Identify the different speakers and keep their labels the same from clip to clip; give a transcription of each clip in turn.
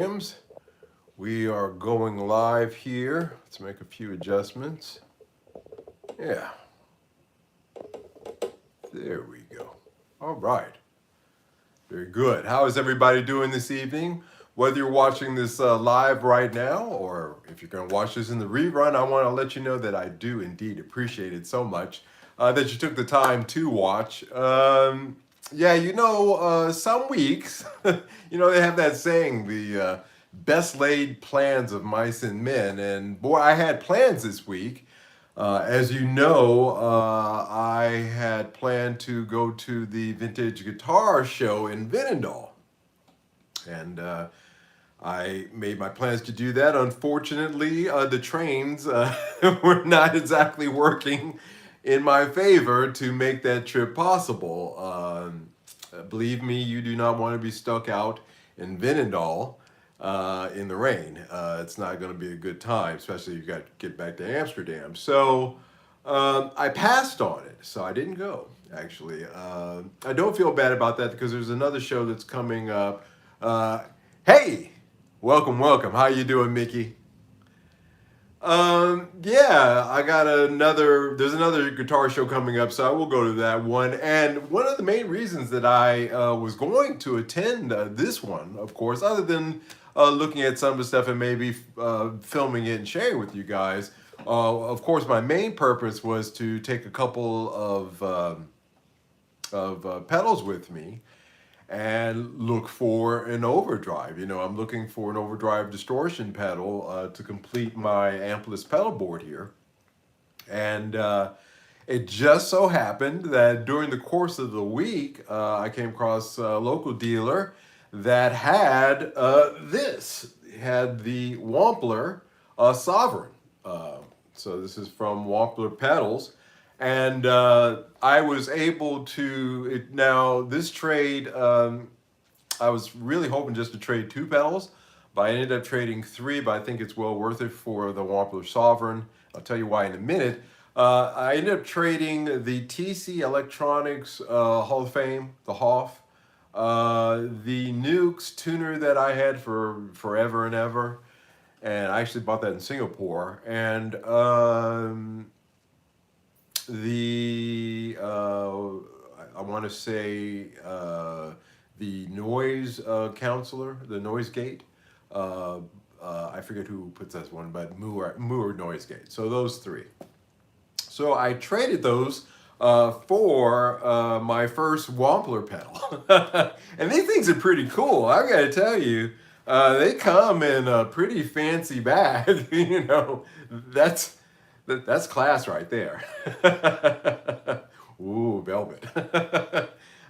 Speaker 1: Williams. We are going live here. Let's make a few adjustments. Yeah, there we go. All right. Very good. How is everybody doing this evening? Whether you're watching this live right now or if you're going to watch this in the rerun, I want to let you know that I do indeed appreciate it so much that you took the time to watch. Some weeks, they have that saying, the best laid plans of mice and men. And boy, I had plans this week. As you know, I had planned to go to the Vintage Guitar Show in Vinendal. And I made my plans to do that. Unfortunately, the trains were not exactly working in my favor to make that trip possible. Believe me, you do not want to be stuck out in Vinendal in the rain. It's not going to be a good time, especially if you got to get back to Amsterdam. So I passed on it, so I didn't go, actually. I don't feel bad about that because there's another show that's coming up. Hey, welcome. How you doing, Mickey? There's another guitar show coming up, so I will go to that one. And one of the main reasons that I was going to attend this one, of course, other than looking at some of the stuff and maybe filming it and sharing with you guys, of course, my main purpose was to take a couple of pedals with me and look for an overdrive. I'm looking for an overdrive distortion pedal to complete my Amplis pedal board here. And it just so happened that during the course of the week, I came across a local dealer that had this. It had the Wampler Sovereign. So this is from Wampler Pedals. And I was able to, now this trade, I was really hoping just to trade two pedals, but I ended up trading three, but I think it's well worth it for the Wampler Sovereign. I'll tell you why in a minute. I ended up trading the TC Electronics Hall of Fame, the Hoff, the Nukes tuner that I had for forever and ever, and I actually bought that in Singapore, and I want to say the noise counselor, the noise gate. I forget who puts that one, but Moore noise gate. So those three. So I traded those for my first Wampler pedal, and these things are pretty cool. I got to tell you, they come in a pretty fancy bag. That's class right there. Ooh, velvet.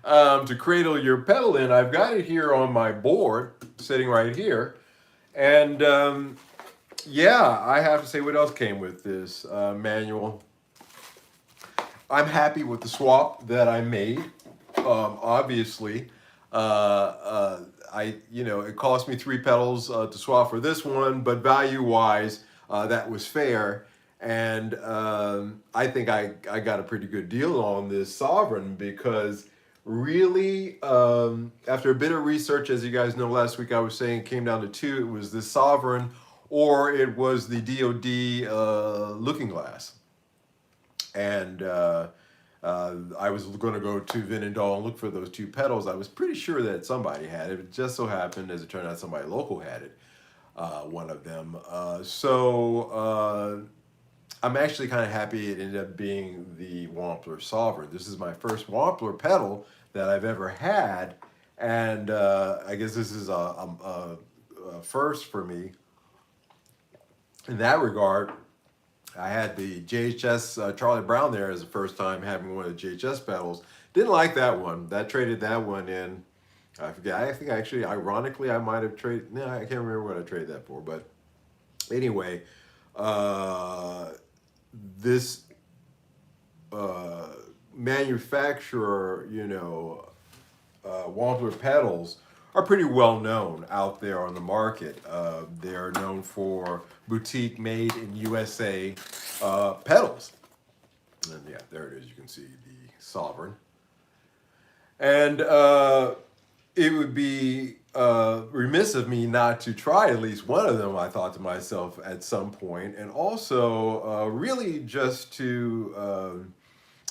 Speaker 1: To cradle your pedal in, I've got it here on my board, sitting right here. And I have to say, what else came with this manual? I'm happy with the swap that I made. Obviously, it cost me three pedals to swap for this one, but value-wise, that was fair. And I think I got a pretty good deal on this Sovereign because really, after a bit of research, as you guys know, last week I was saying it came down to two. It was the Sovereign or it was the DoD Looking Glass. And I was going to go to Vinendal and look for those two pedals. I was pretty sure that somebody had it. It just so happened, as it turned out, somebody local had it, one of them. I'm actually kind of happy it ended up being the Wampler Sovereign. This is my first Wampler pedal that I've ever had, and I guess this is a first for me. In that regard, I had the JHS Charlie Brown there as the first time having one of the JHS pedals. Didn't like that one. That traded that one in. I forget. I think actually, ironically, I might have traded. No, I can't remember what I traded that for. But anyway, this manufacturer, Wampler pedals are pretty well known out there on the market. They're known for boutique made in USA pedals. And yeah, there it is. You can see the Sovereign. And it would be remiss of me not to try at least one of them, I thought to myself at some point, and also really just to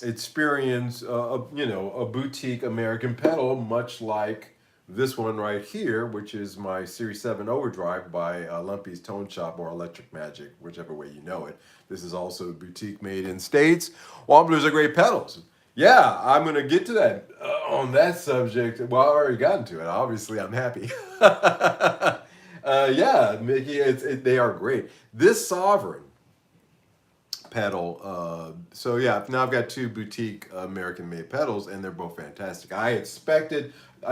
Speaker 1: experience, a boutique American pedal, much like this one right here, which is my Series 7 Overdrive by Lumpy's Tone Shop or Electric Magic, whichever way you know it. This is also a boutique made in States. Wamblers are great pedals. Yeah, I'm going to get to that on that subject. Well, I already gotten to it. Obviously, I'm happy. Yeah, Mickey, they are great. This Sovereign pedal. So yeah, now I've got two boutique American-made pedals, and they're both fantastic. I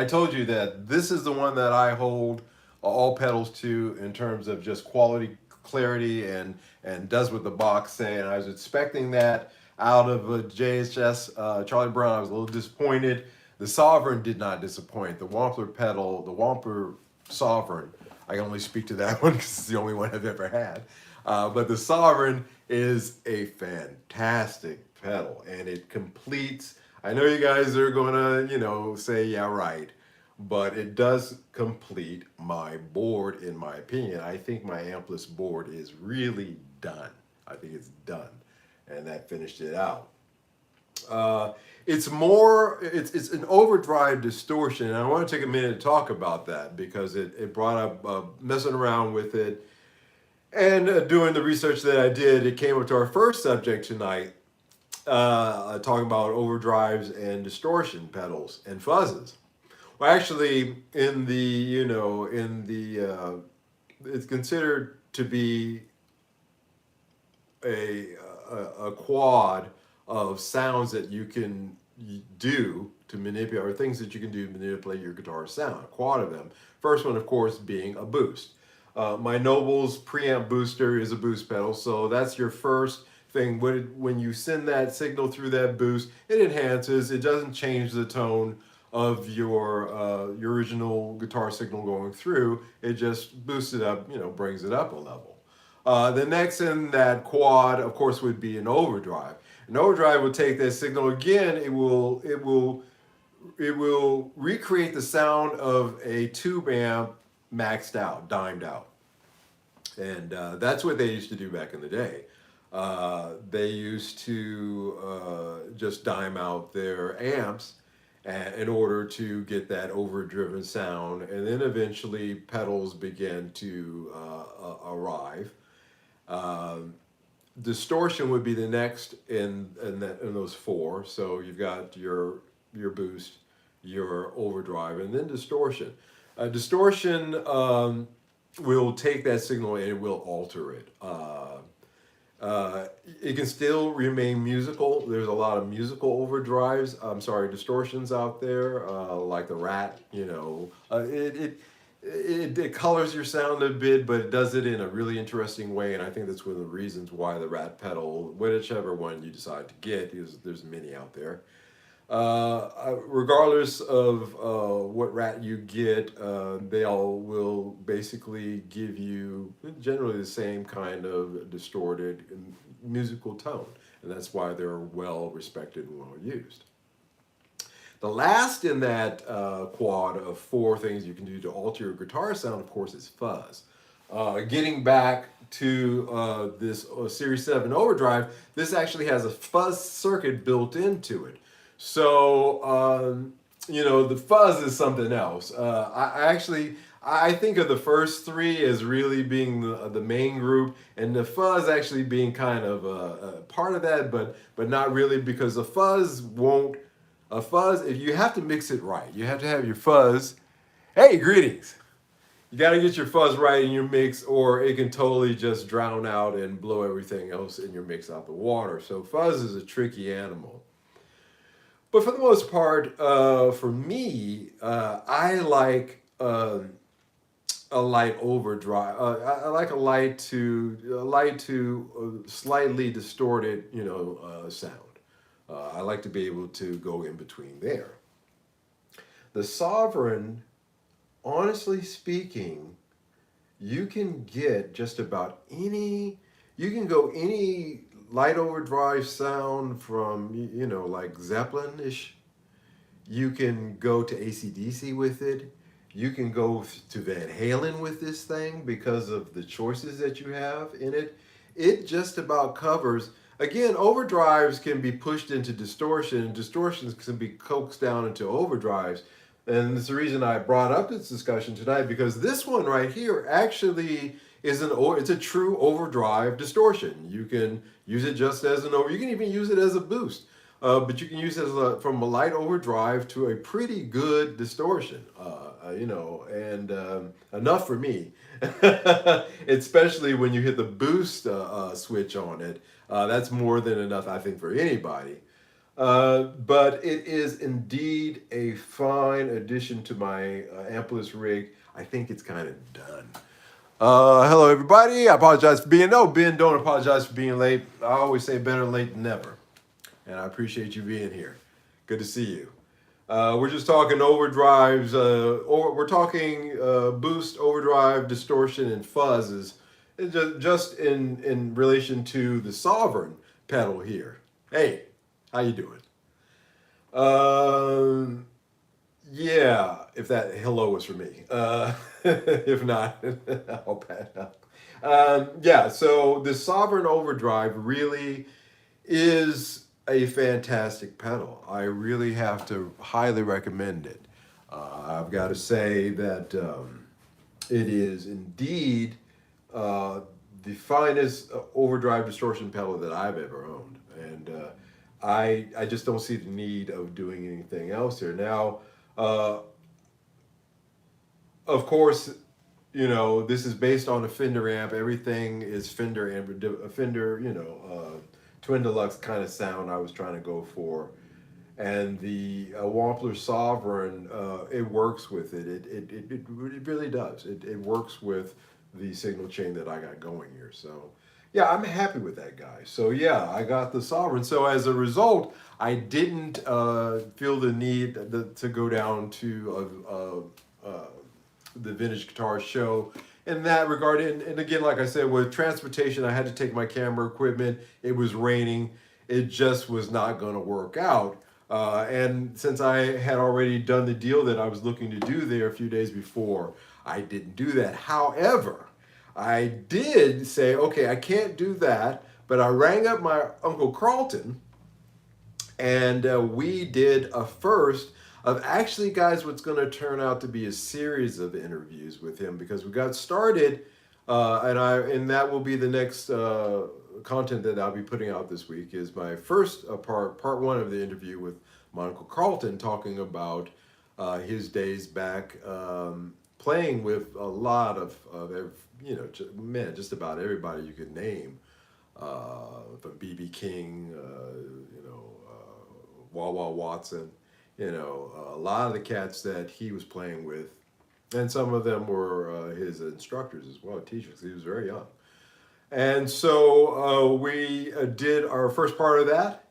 Speaker 1: told you that this is the one that I hold all pedals to in terms of just quality, clarity, and does what the box say. And I was expecting that out of a JHS Charlie Brown. I was a little disappointed. The Sovereign did not disappoint. The Wampler pedal, the Wampler Sovereign. I can only speak to that one because it's the only one I've ever had. But the Sovereign is a fantastic pedal, and it completes. I know you guys are gonna, say yeah, right, but it does complete my board, in my opinion. I think my ampless board is really done. I think it's done, and that finished it out. It's an overdrive distortion, and I want to take a minute to talk about that because it brought up messing around with it and doing the research that I did. It came up to our first subject tonight, talking about overdrives and distortion pedals and fuzzes. Well, actually, it's considered to be a, a quad of sounds that you can do to manipulate, or things that you can do to manipulate your guitar sound. A quad of them. First one, of course, being a boost. My Nobels preamp booster is a boost pedal, so that's your first thing. When you send that signal through that boost, it enhances. It doesn't change the tone of your original guitar signal going through. It just boosts it up, brings it up a level. The next in that quad, of course, would be an overdrive. An overdrive will take that signal again. It will recreate the sound of a tube amp maxed out, dimed out. And that's what they used to do back in the day. They used to just dime out their amps in order to get that overdriven sound. And then eventually pedals began to arrive. Distortion would be the next in those four. So you've got your boost, your overdrive, and then distortion. Distortion will take that signal and it will alter it. It can still remain musical. There's a lot of musical distortions out there, like the Rat. It colors your sound a bit, but it does it in a really interesting way, and I think that's one of the reasons why the Rat pedal, whichever one you decide to get, because there's many out there. Regardless of what Rat you get, they all will basically give you generally the same kind of distorted musical tone, and that's why they're well respected and well used. The last in that quad of four things you can do to alter your guitar sound, of course, is fuzz. Getting back to this Series 7 Overdrive, this actually has a fuzz circuit built into it. So, the fuzz is something else. I think of the first three as really being the main group, and the fuzz actually being kind of a part of that, but not really, because if you have to mix it right, you have to have your fuzz. Hey, greetings. You got to get your fuzz right in your mix, or it can totally just drown out and blow everything else in your mix out the water. So fuzz is a tricky animal. But for the most part, for me, I like a light overdrive. I like a light to slightly distorted, sound. I like to be able to go in between there. The Sovereign, honestly speaking, you can get just about any. You can go any light overdrive sound from, like Zeppelin-ish. You can go to AC/DC with it. You can go to Van Halen with this thing because of the choices that you have in it. It just about covers. Again, overdrives can be pushed into distortion, and distortions can be coaxed down into overdrives. And it's the reason I brought up this discussion tonight because this one right here actually it's a true overdrive distortion. You can use it just as an over. You can even use it as a boost. But you can use it as from a light overdrive to a pretty good distortion, and enough for me, especially when you hit the boost switch on it. That's more than enough, I think, for anybody. But it is indeed a fine addition to my Amplis rig. I think it's kind of done. Hello, everybody. I apologize for being, no, Ben, don't apologize for being late. I always say better late than never. And I appreciate you being here. Good to see you. We're just talking overdrives, we're talking boost, overdrive, distortion, and fuzzes, just in relation to the Sovereign pedal here. Hey, how you doing? Yeah, if that hello was for me. If not, I'll pass up. Yeah, so the Sovereign Overdrive really is a fantastic pedal. I really have to highly recommend it. I've got to say that it is indeed the finest overdrive distortion pedal that I've ever owned, and I just don't see the need of doing anything else here. Now, of course, this is based on a Fender amp. Everything is Fender amp, a Fender, Twin Deluxe kind of sound I was trying to go for. And the Wampler Sovereign, it works with it. It really does. It works with the signal chain that I got going here. So, yeah, I'm happy with that guy. So, yeah, I got the Sovereign. So, as a result, I didn't feel the need to go down to the Vintage Guitar Show in that regard. And again, like I said, with transportation, I had to take my camera equipment. It was raining. It just was not going to work out. And since I had already done the deal that I was looking to do there a few days before, I didn't do that. However, I did say, okay, I can't do that, but I rang up my Uncle Carlton, and we did a first of actually, guys, what's going to turn out to be a series of interviews with him, because we got started, and that will be the next content that I'll be putting out this week. Is my first part one of the interview with my Uncle Carlton, talking about his days back playing with a lot of just about everybody you could name, from BB King, Wah Wah Watson, a lot of the cats that he was playing with, and some of them were his instructors as well, teachers. He was very young. And so we did our first part of that.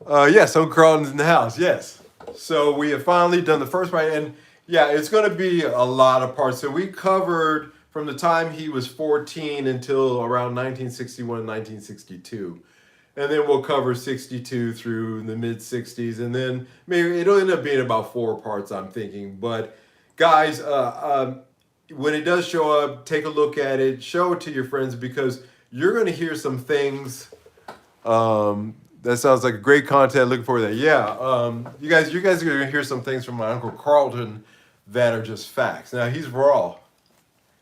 Speaker 1: Yes, Uncle Carlton's in the house, yes. So we have finally done the first part, and yeah, it's going to be a lot of parts. So we covered from the time he was 14 until around 1961, 1962. And then we'll cover 62 through the mid 60s. And then maybe it'll end up being about 4 parts, I'm thinking. But guys, when it does show up, take a look at it, show it to your friends, because you're going to hear some things. That sounds like great content. Looking forward to that. Yeah, you guys are going to hear some things from my Uncle Carlton that are just facts. Now, he's raw.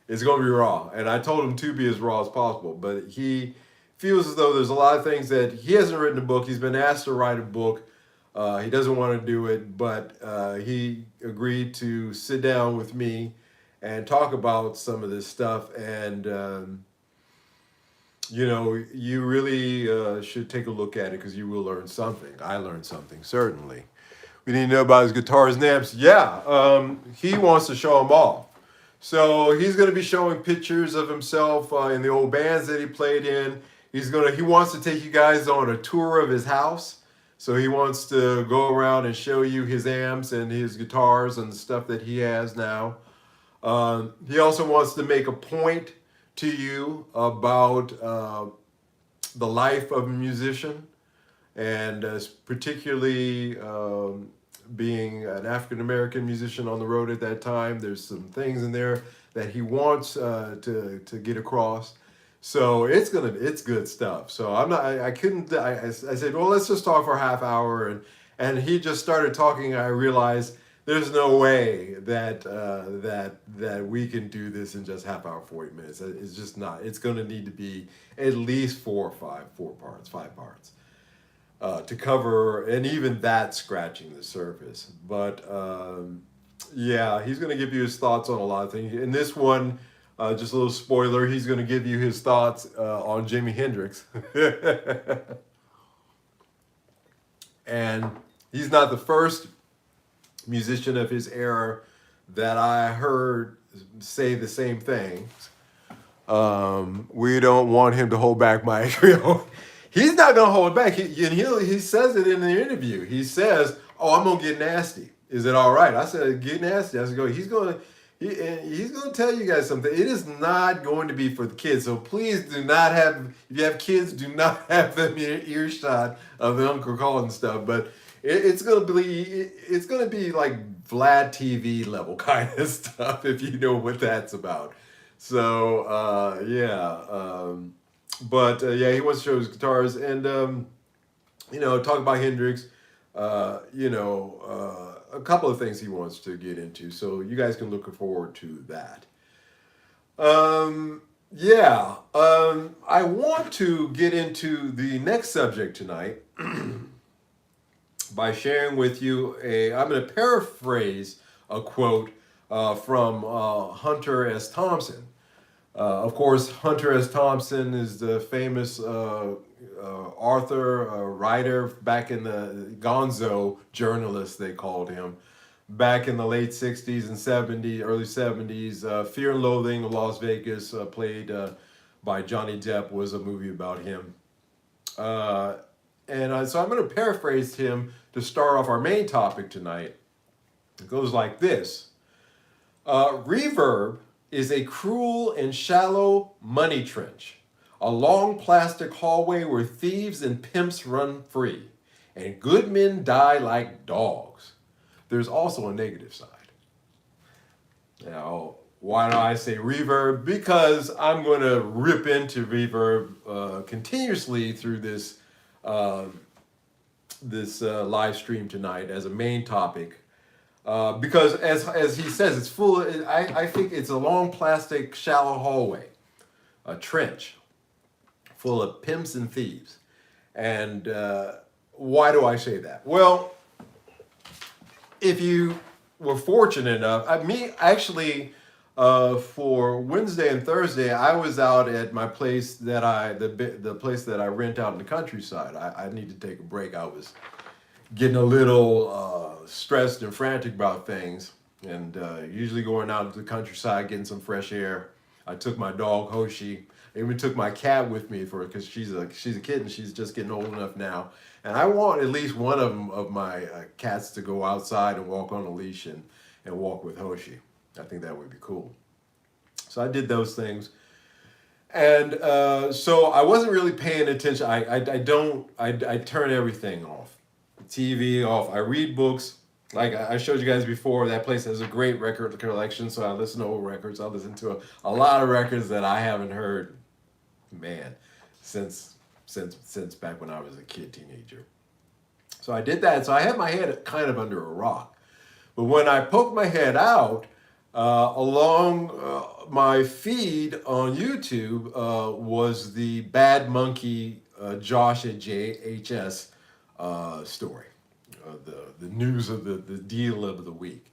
Speaker 1: It's going to be raw. And I told him to be as raw as possible. But he feels as though there's a lot of things that he hasn't written a book. He's been asked to write a book. He doesn't want to do it, but he agreed to sit down with me and talk about some of this stuff. And, you really should take a look at it, because you will learn something. I learned something, certainly. We need to know about his guitars and amps. Yeah, he wants to show them off. So he's going to be showing pictures of himself in the old bands that he played in. He wants to take you guys on a tour of his house. So he wants to go around and show you his amps and his guitars and the stuff that he has now. He also wants to make a point to you about the life of a musician, and particularly being an African American musician on the road at that time. There's some things in there that he wants to get across. So it's good stuff. So I'm not I couldn't I said, well, let's just talk for a half hour, and he just started talking. I realized there's no way that we can do this in just half hour, 40 minutes. It's just not. It's going to need to be at least five parts to cover, and even that scratching the surface. But yeah, he's going to give you his thoughts on a lot of things. In this one, just a little spoiler, he's going to give you his thoughts on Jimi Hendrix. And he's not the first musician of his era that I heard say the same thing. We don't want him to hold back Mike. He's not going to hold back. He says it in the interview. He says, "Oh, I'm going to get nasty. Is it all right?" I said, "Get nasty." I said, "Go." He's going to tell you guys something. It is not going to be for the kids. So please do not have, if you have kids, do not have them in earshot of the Uncle Colin stuff. But it's going to be like Vlad TV level kind of stuff, if you know what that's about. So yeah, he wants to show his guitars, and talk about Hendrix. A couple of things he wants to get into. So you guys can look forward to that. I want to get into the next subject tonight by sharing with you I'm going to paraphrase a quote from Hunter S. Thompson. Of course, Hunter S. Thompson is the famous author, writer, back in the Gonzo journalist, they called him, back in the late 60s and 70s, early 70s. Fear and Loathing of Las Vegas, played by Johnny Depp, was a movie about him. So I'm going to paraphrase him to start off our main topic tonight. It goes like this. Reverb is a cruel and shallow money trench, a long plastic hallway where thieves and pimps run free, and good men die like dogs. There's also a negative side. Now, why do I say reverb? Because I'm going to rip into reverb continuously through this live stream tonight as a main topic. Because as he says, it's full. I think it's a long plastic shallow hallway, a trench, full of pimps and thieves. And why do I say that? Well, if you were fortunate enough, for Wednesday and Thursday, I was out at my place the place that I rent out in the countryside. I need to take a break. I was getting a little stressed and frantic about things, and usually going out to the countryside, getting some fresh air. I took my dog Hoshi. I even took my cat with me because she's a kitten. She's just getting old enough now, and I want at least one of my cats to go outside and walk on a leash and walk with Hoshi. I think that would be cool. So I did those things, and so I wasn't really paying attention. I turn everything off. TV off. I read books. Like I showed you guys before, that place has a great record collection, so I listen to old records. I listen to a lot of records that I haven't heard, since back when I was a teenager. So I did that. So I had my head kind of under a rock. But when I poked my head out, along my feed on YouTube was the Bad Monkey Josh at JHS story, the news of the deal of the week.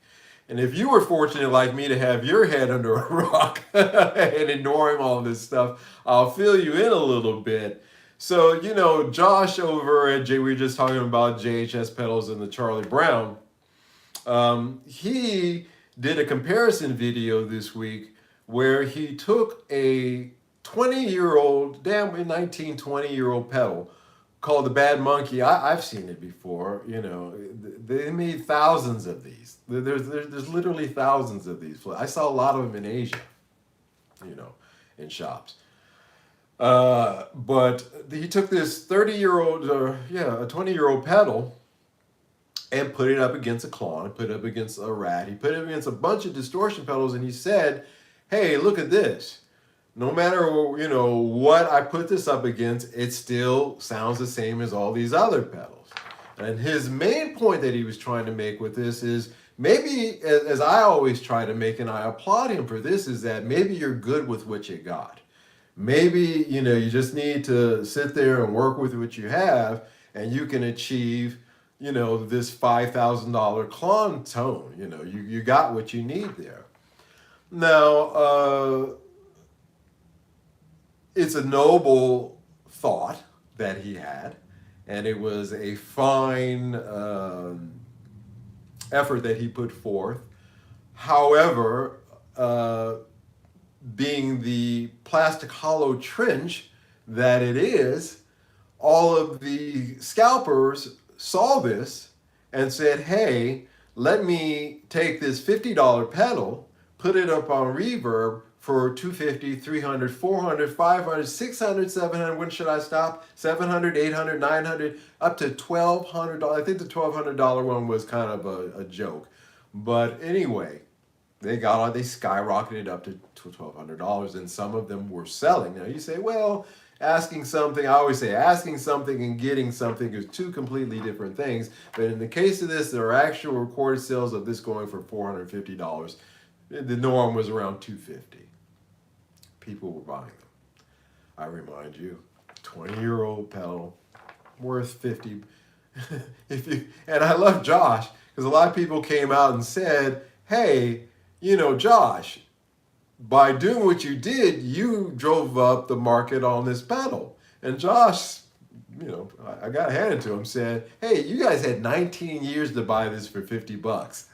Speaker 1: And if you were fortunate like me to have your head under a rock and ignoring all this stuff, I'll fill you in a little bit. So, Josh over at we were just talking about JHS pedals and the Charlie Brown. He did a comparison video this week where he took a 20-year-old, 20-year-old pedal called the Bad Monkey. I've seen it before. They made thousands of these. There's literally thousands of these. I saw a lot of them in Asia, in shops. But he took this 30-year-old, a 20-year-old pedal, and put it up against a Klon, put it up against a Rat. He put it up against a bunch of distortion pedals, and he said, hey, look at this. No matter, what I put this up against, it still sounds the same as all these other pedals. And his main point that he was trying to make with this is, maybe, as I always try to make, and I applaud him for this, is that maybe you're good with what you got. Maybe, you just need to sit there and work with what you have, and you can achieve, this $5,000 Klon tone. You got what you need there. Now, it's a noble thought that he had, and it was a fine effort that he put forth. However, being the plastic hollow trench that it is, all of the scalpers saw this and said, hey, let me take this $50 pedal, put it up on reverb for $250, $300, $400, $500, $600, $700. When should I stop? $700, $800, $900, up to $1,200. I think the $1,200 one was kind of a joke. But anyway, they skyrocketed up to $1,200, and some of them were selling. Now you say, well, I always say asking something and getting something is two completely different things. But in the case of this, there are actual recorded sales of this going for $450. The norm was around $250. People were buying them. I remind you, 20-year-old pedal worth $50. And I love Josh, because a lot of people came out and said, hey, Josh, by doing what you did, you drove up the market on this pedal. And Josh, I got to hand it to him, said, hey, you guys had 19 years to buy this for $50.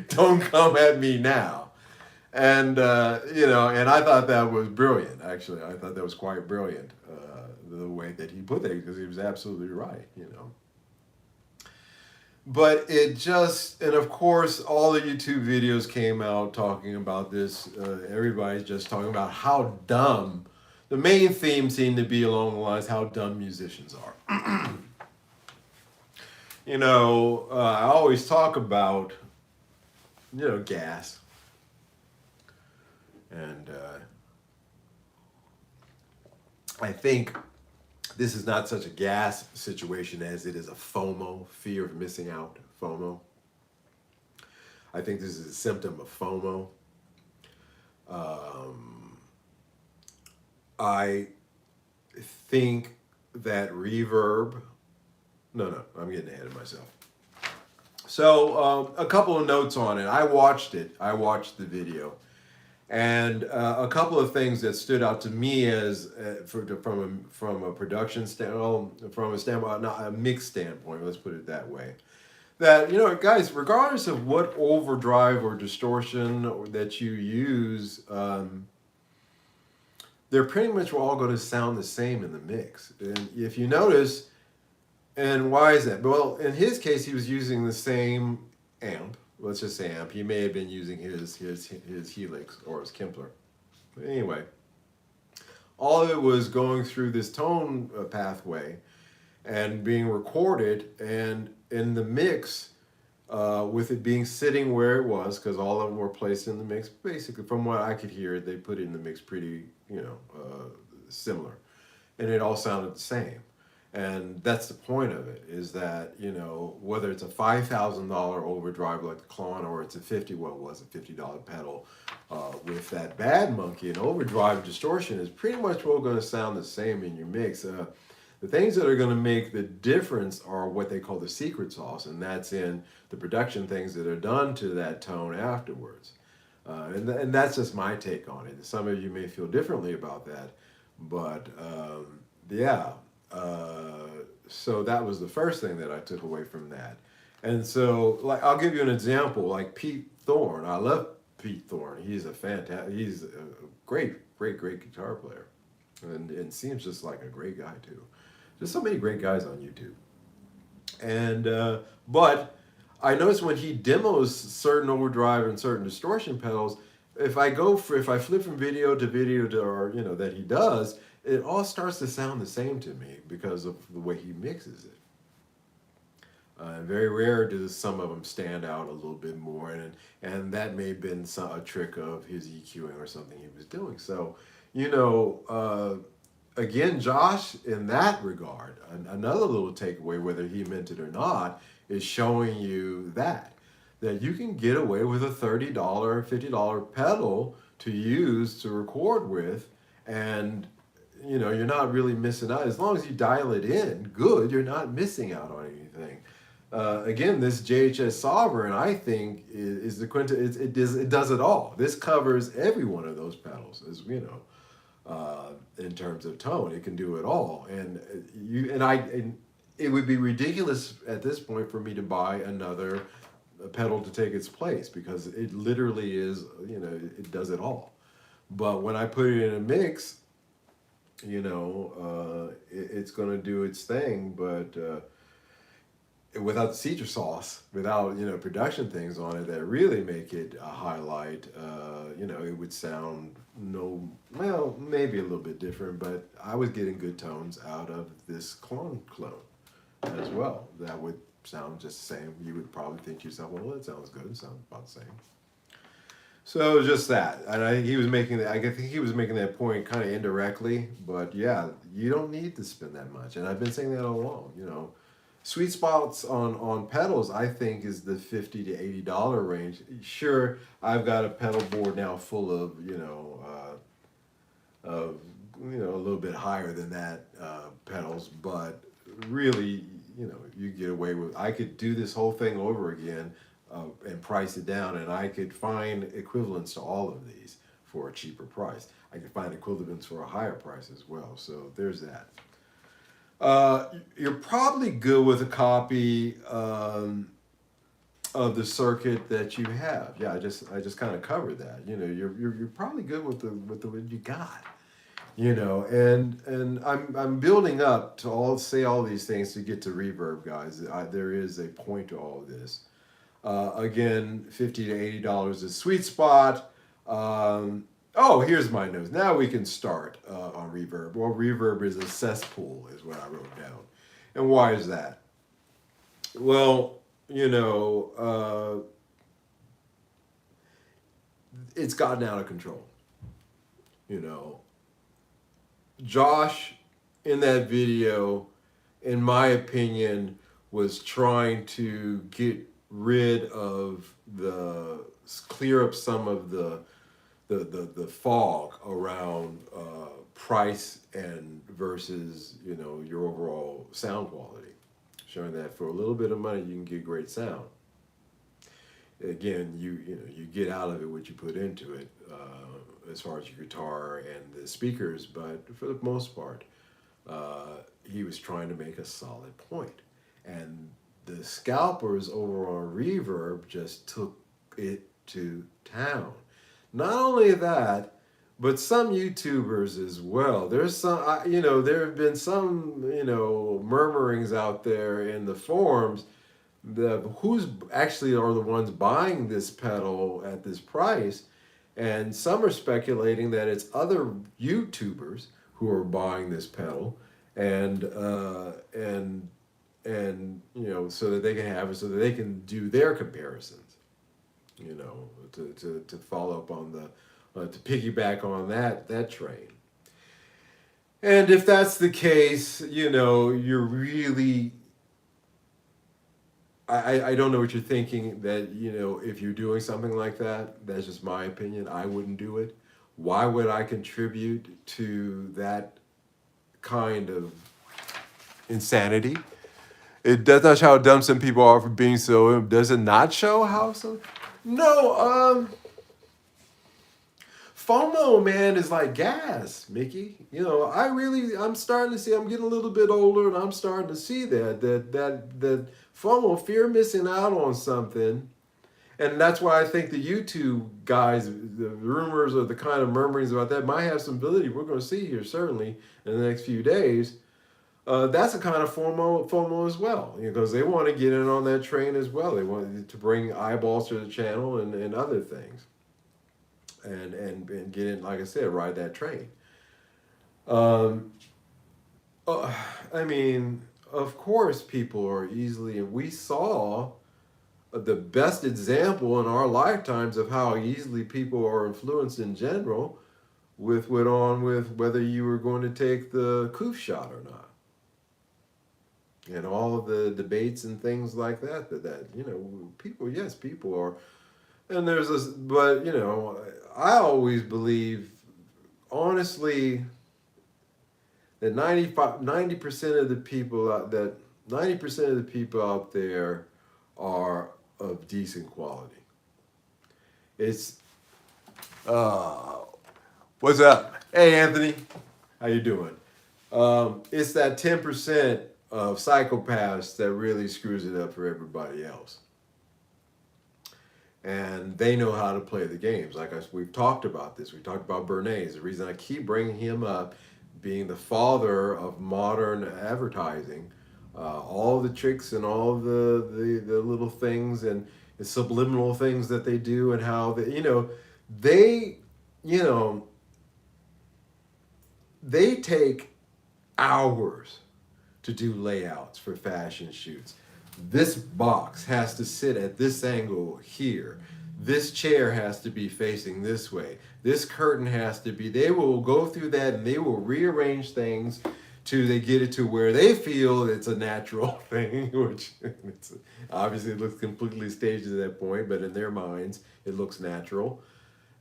Speaker 1: Don't come at me now. And, and I thought that was brilliant, actually. I thought that was quite brilliant, the way that he put it, because he was absolutely right, But it just, and of course, all the YouTube videos came out talking about this. Everybody's just talking about how dumb. The main theme seemed to be along the lines how dumb musicians are. I always talk about, gas. And I think this is not such a gas situation as it is a FOMO, fear of missing out, FOMO. I think this is a symptom of FOMO. I think that reverb, no, I'm getting ahead of myself. So a couple of notes on it. I watched the video. And a couple of things that stood out to me as from a production standpoint, from a standpoint, not a mix standpoint, let's put it that way. That, guys, regardless of what overdrive or distortion that you use, they're pretty much all going to sound the same in the mix. And if you notice, and why is that? Well, in his case, he was using the same amp. Let's just say amp. He may have been using his Helix or his Kempler. But anyway, all of it was going through this tone pathway and being recorded, and in the mix, with it being sitting where it was, because all of them were placed in the mix. Basically, from what I could hear, they put it in the mix pretty, similar, and it all sounded the same. And that's the point of it, is that, whether it's a $5,000 overdrive like the Klon, or it's a $50 pedal with that Bad Monkey, an overdrive distortion is pretty much all going to sound the same in your mix. The things that are going to make the difference are what they call the secret sauce, and that's in the production things that are done to that tone afterwards. And that's just my take on it. Some of you may feel differently about that, but yeah. So that was the first thing that I took away from that. And so, like, I'll give you an example, like Pete Thorne. I love Pete Thorne. He's a great guitar player, and seems just like a great guy too. There's so many great guys on YouTube. And but I notice when he demos certain overdrive and certain distortion pedals, if I flip from video to or that he does, it all starts to sound the same to me because of the way he mixes it. Very rare do some of them stand out a little bit more, and that may have been a trick of his EQing or something he was doing. So, you know, again, Josh, in that regard, another little takeaway, whether he meant it or not, is showing you that you can get away with a $30, $50 pedal to use to record with, and you know you're not really missing out as long as you dial it in good. You're not missing out on anything. Again, this JHS Sovereign, I think, is the it does it all. This covers every one of those pedals, as you know, in terms of tone. It can do it all, and it would be ridiculous at this point for me to buy another pedal to take its place because it literally is, you know, it does it all. But when I put it in a mix, you know, it's going to do its thing, but without the secret sauce, without, you know, production things on it that really make it a highlight, you know, it would sound well, maybe a little bit different, but I was getting good tones out of this clone as well. That would sound just the same. You would probably think to yourself, well, that sounds good. It sounds about the same. So just that, and I think he was making that. I think he was making that point kind of indirectly, but yeah, you don't need to spend that much. And I've been saying that all along. You know, sweet spots on pedals, I think, is the $50 to $80 range. Sure, I've got a pedal board now full of a little bit higher than that pedals, but really, you know, you get away with. I could do this whole thing over again and price it down, and I could find equivalents to all of these for a cheaper price. I could find equivalents for a higher price as well. So there's that. You're probably good with a copy of the circuit that you have. Yeah, I just kind of covered that. You know, you're probably good with the what you got. You know, and I'm building up to all these things to get to reverb, guys. There is a point to all of this. Again, $50 to $80 is sweet spot. Here's my notes. Now we can start on reverb. Well, reverb is a cesspool, is what I wrote down. And why is that? Well, you know, it's gotten out of control. You know, Josh in that video, in my opinion, was trying to get rid of clear up some of the fog around price and versus, you know, your overall sound quality, showing that for a little bit of money you can get great sound. Again, you get out of it what you put into it, as far as your guitar and the speakers, but for the most part, he was trying to make a solid point. And the scalpers over on Reverb just took it to town. Not only that, but some YouTubers as well. There's some, there have been some, murmurings out there in the forums who's actually are the ones buying this pedal at this price, and some are speculating that it's other YouTubers who are buying this pedal, and so that they can have it, so that they can do their comparisons, to follow up on to piggyback on that train. And if that's the case, you're really, I don't know what you're thinking, that, if you're doing something like that, that's just my opinion. I wouldn't do it. Why would I contribute to that kind of insanity? That's not how dumb some people are for being so. Does it not show how so? No, FOMO, man, is like gas, Mickey. I'm starting to see, I'm getting a little bit older, and I'm starting to see that FOMO, fear of missing out on something. And that's why I think the YouTube guys, the rumors or the kind of murmurings about that might have some validity. We're going to see here, certainly, in the next few days. That's a kind of FOMO as well, because they want to get in on that train as well. They want to bring eyeballs to the channel and other things. And get in, like I said, ride that train. of course, people are easily, and we saw the best example in our lifetimes of how easily people are influenced in general with went on with whether you were going to take the coof shot or not, and all of the debates and things like that. That people, yes, people are, and there's this, but I always believe, honestly, that 90% of the people out that 90% of the people out there are of decent quality. It's uh what's up? Hey Anthony, how you doing? It's that 10% of psychopaths that really screws it up for everybody else. And they know how to play the games. We've talked about this. We talked about Bernays. The reason I keep bringing him up, being the father of modern advertising, all the tricks and all the little things and the subliminal things that they do, and how they you know they take hours to do layouts for fashion shoots. This box has to sit at this angle here. This chair has to be facing this way. This curtain has to be. They will go through that and they will rearrange things to they get it to where they feel it's a natural thing, which obviously it looks completely staged at that point, but in their minds it looks natural.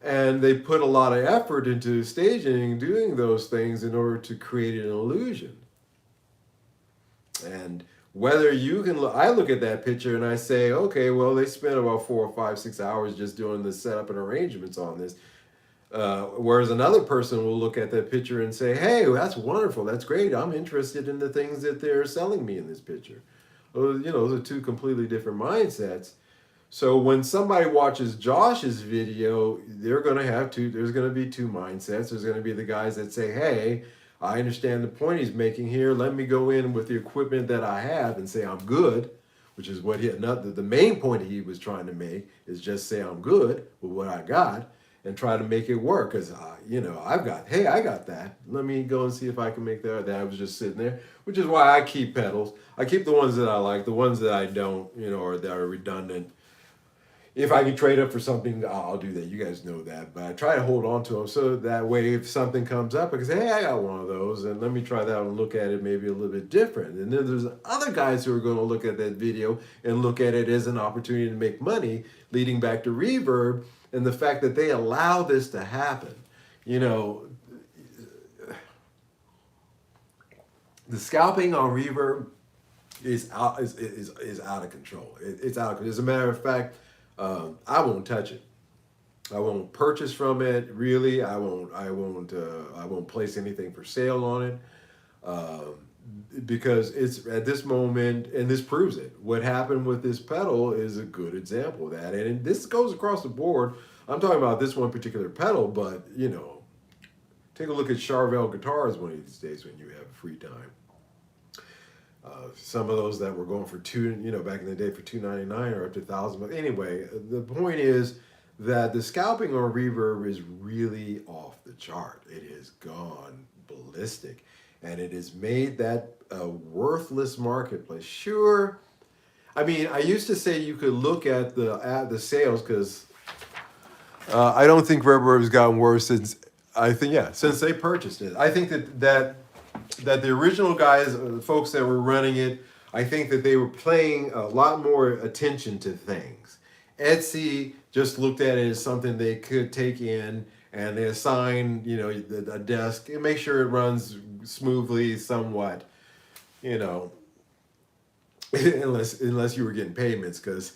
Speaker 1: And they put a lot of effort into staging and doing those things in order to create an illusion. And whether you can look, I look at that picture and I say, okay, well, they spent about 4 or 5, 6 hours just doing the setup and arrangements on this. Whereas another person will look at that picture and say, hey, well, that's wonderful, that's great, I'm interested in the things that they're selling me in this picture. Well, those are two completely different mindsets. So when somebody watches Josh's video, they're going to have two, there's going to be two mindsets. There's going to be the guys that say, hey, I understand the point he's making here. Let me go in with the equipment that I have and say I'm good, which is what the main point he was trying to make is just say I'm good with what I got and try to make it work. Because, I got that. Let me go and see if I can make that. That I was just sitting there, which is why I keep pedals. I keep the ones that I like, the ones that I don't, or that are redundant. If I can trade up for something, I'll do that. You guys know that. But I try to hold on to them so that way if something comes up, I can say, hey, I got one of those. And let me try that and look at it maybe a little bit different. And then there's other guys who are going to look at that video and look at it as an opportunity to make money, leading back to Reverb and the fact that they allow this to happen. The scalping on Reverb is out is out of control. It's out of control. As a matter of fact, I won't touch it. I won't purchase from it. Really, I won't. I won't place anything for sale on it because it's at this moment, and this proves it. What happened with this pedal is a good example of that, and this goes across the board. I'm talking about this one particular pedal, but take a look at Charvel guitars one of these days when you have free time. Some of those that were going for back in the day for $299 or up to $1,000. But anyway, the point is that the scalping on Reverb is really off the chart. It has gone ballistic, and it has made that a worthless marketplace. Sure, I mean, I used to say you could look at the sales because I don't think Reverb has gotten worse since since they purchased it. I think that the original guys, folks that were running it, I think that they were paying a lot more attention to things. Etsy just looked at it as something they could take in, and they assign, a desk and make sure it runs smoothly somewhat, unless you were getting payments, because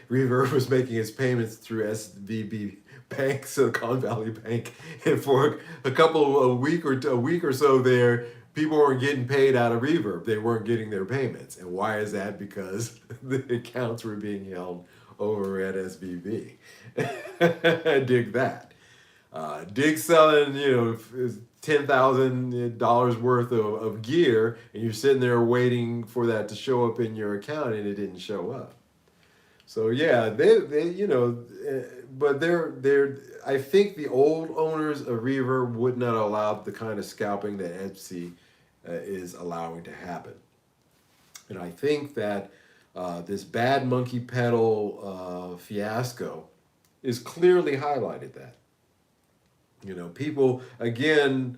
Speaker 1: Reverb was making its payments through SVB Bank, Silicon Valley Bank, and for a week or so there, people weren't getting paid out of Reverb. They weren't getting their payments. And why is that? Because the accounts were being held over at SVB. Dig that. Dig selling, $10,000 worth of gear, and you're sitting there waiting for that to show up in your account, and it didn't show up. So yeah, they but they're. I think the old owners of Reverb would not allow the kind of scalping that Etsy is allowing to happen. And I think that this Bad Monkey pedal fiasco is clearly highlighted that. People, again,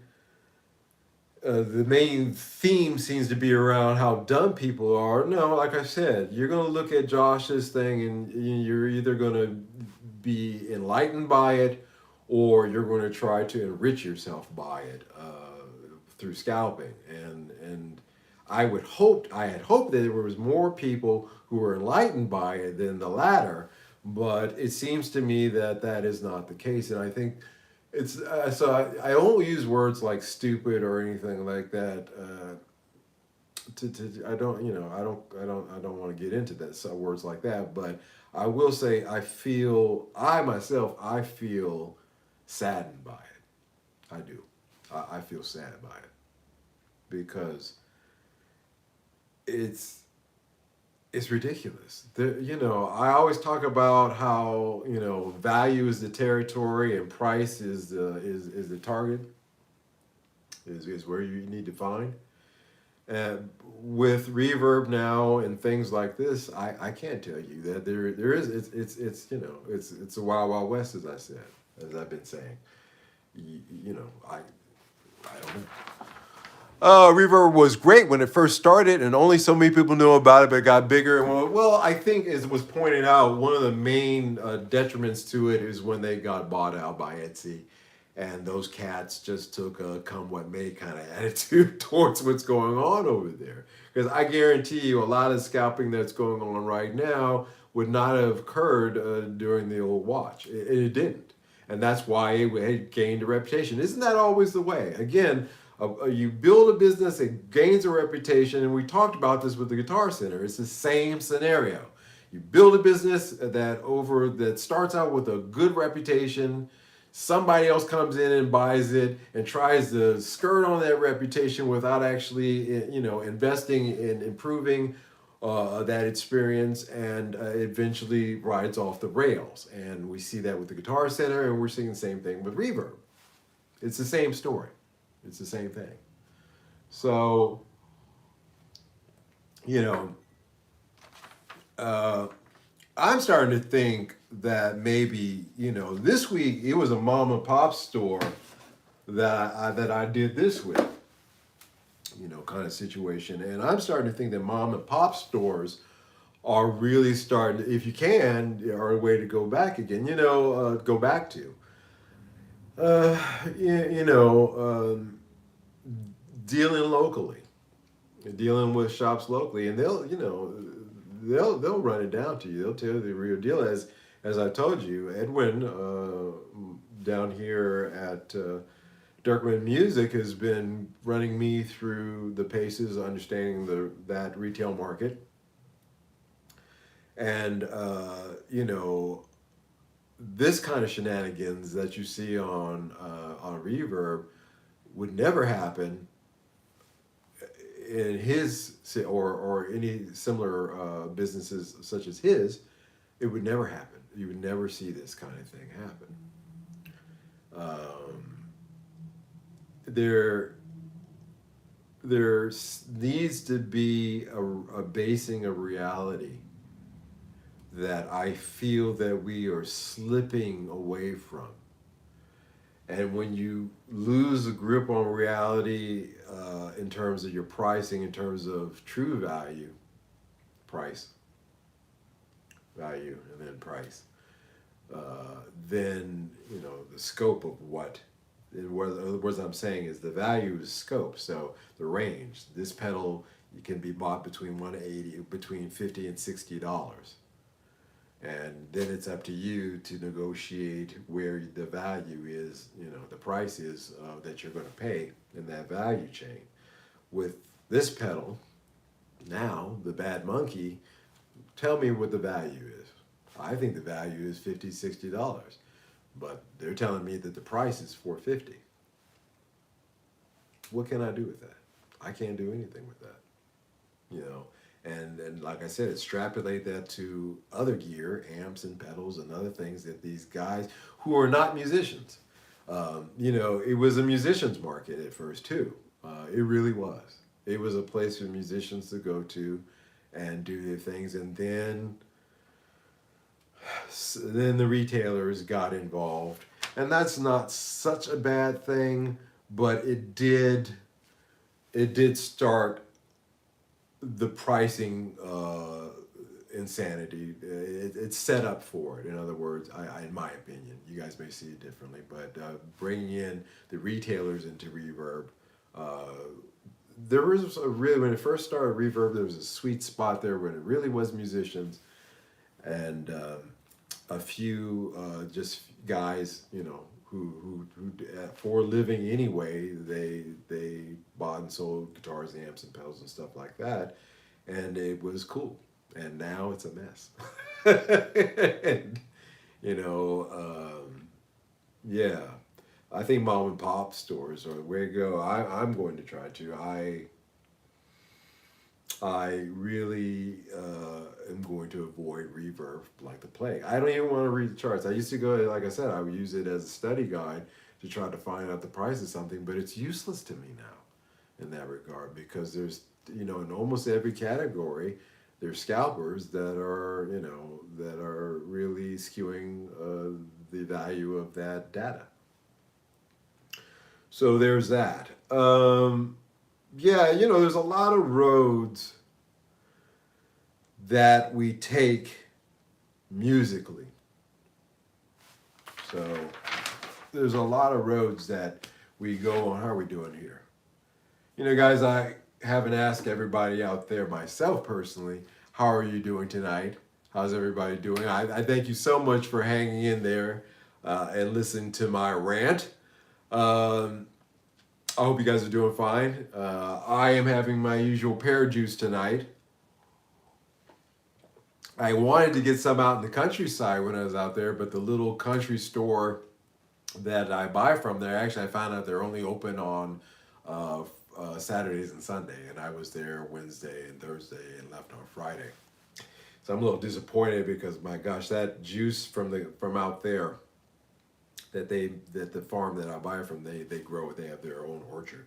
Speaker 1: the main theme seems to be around how dumb people are. No, like I said, you're going to look at Josh's thing and you're either going to be enlightened by it or you're going to try to enrich yourself by it through scalping. And I had hoped that there was more people who were enlightened by it than the latter, but it seems to me that that is not the case. And I think it's I don't use words like stupid or anything like that. I don't I don't want to get into that words like that. But I will say I feel saddened by it. I do. I feel sad by it because it's it's ridiculous. I always talk about how value is the territory and price is the target is where you need to find. And with reverb now and things like this, I can't tell you that there is it's a wild wild west as I've been saying. I don't know. Reverb was great when it first started, and only so many people knew about it, but it got bigger. And well, I think as was pointed out, one of the main detriments to it is when they got bought out by Etsy, and those cats just took a come what may kind of attitude towards what's going on over there. Because I guarantee you, a lot of scalping that's going on right now would not have occurred during the old watch. It didn't, and that's why it gained a reputation. Isn't that always the way? Again, you build a business, it gains a reputation, and we talked about this with the Guitar Center. It's the same scenario. You build a business that starts out with a good reputation. Somebody else comes in and buys it and tries to skirt on that reputation without actually, investing in improving that experience, and eventually rides off the rails. And we see that with the Guitar Center, and we're seeing the same thing with Reverb. It's the same story. It's the same thing. So, you know, I'm starting to think that maybe, this week it was a mom and pop store that I did this with, kind of situation. And I'm starting to think that mom and pop stores are really starting, if you can, are a way to go back again, go back to. Uh, you, you know, dealing locally, dealing with shops locally, and they'll run it down to you. They'll tell you the real deal. As I told you, Edwin down here at Dirkman Music has been running me through the paces, understanding that retail market, and this kind of shenanigans that you see on Reverb would never happen in his or any similar businesses such as his. It would never happen. You would never see this kind of thing happen. There needs to be a basing of reality that I feel that we are slipping away from. And when you lose a grip on reality in terms of your pricing, in terms of true value, price, value, and then price, then the scope of what. And what other words I'm saying is the value is scope. So the range. This pedal can be bought between between $50 and $60. And then it's up to you to negotiate where the value is, the price is that you're going to pay in that value chain. With this pedal, now, the Bad Monkey, tell me what the value is. I think the value is $50, $60, but they're telling me that the price is $450. What can I do with that? I can't do anything with that, And like I said, extrapolate that to other gear, amps and pedals and other things that these guys who are not musicians, it was a musician's market at first too. It really was. It was a place for musicians to go to and do their things. And then the retailers got involved, and that's not such a bad thing, but it did start the pricing insanity. It's set up for it. In other words, in my opinion, you guys may see it differently, but bringing in the retailers into Reverb, uh, there was a really, when it first started Reverb, there was a sweet spot there when it really was musicians and a few just guys, for a living anyway, they bought and sold guitars, amps, and pedals and stuff like that, and it was cool. And now it's a mess. And, you know, yeah, I think mom and pop stores are the way to go. I'm going to try to. I really am going to avoid Reverb like the plague. I don't even want to read the charts. I used to go, like I said, I would use it as a study guide to try to find out the price of something, but it's useless to me now in that regard because there's, in almost every category, there's scalpers that are really skewing the value of that data. So there's that. Yeah, there's a lot of roads that we take musically. So there's a lot of roads that we go on. How are we doing here? Guys, I haven't asked everybody out there, myself personally, how are you doing tonight? How's everybody doing? I thank you so much for hanging in there and listening to my rant. I hope you guys are doing fine. I am having my usual pear juice tonight. I wanted to get some out in the countryside when I was out there, but the little country store that I buy from there, actually, I found out they're only open on Saturdays and Sunday, and I was there Wednesday and Thursday and left on Friday. So I'm a little disappointed because my gosh, that juice from out there that the farm that I buy from, they grow it, they have their own orchard,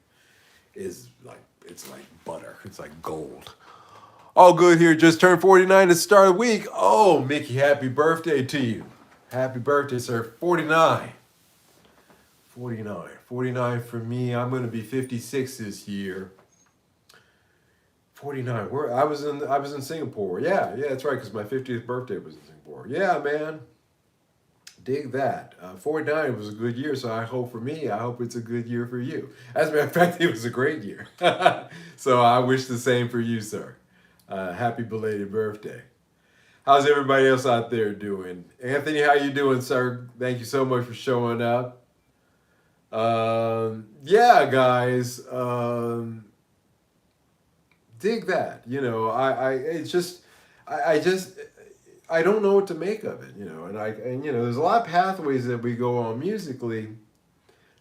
Speaker 1: is like, it's like butter, it's like gold. All good here, just turned 49 to start of the week. Oh, Mickey, happy birthday to you. Happy birthday, sir. 49 for me. I'm going to be 56 this year. 49. Where I was in Singapore. Yeah, that's right, because my 50th birthday was in Singapore. Yeah, man. Dig that. 49 was a good year, so I hope it's a good year for you. As a matter of fact, it was a great year. So I wish the same for you, sir. Happy belated birthday. How's everybody else out there doing? Anthony, how you doing, sir? Thank you so much for showing up. Yeah, guys. Dig that. I don't know what to make of it, and there's a lot of pathways that we go on musically.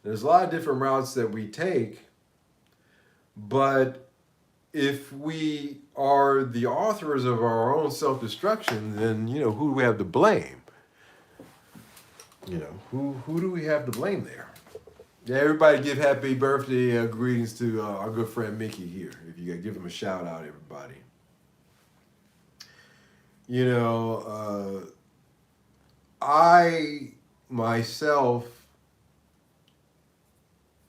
Speaker 1: There's a lot of different routes that we take, but if we are the authors of our own self-destruction, then who do we have to blame? Who do we have to blame there? Yeah, everybody give happy birthday greetings to our good friend Mickey here. If you could give him a shout out, everybody. I myself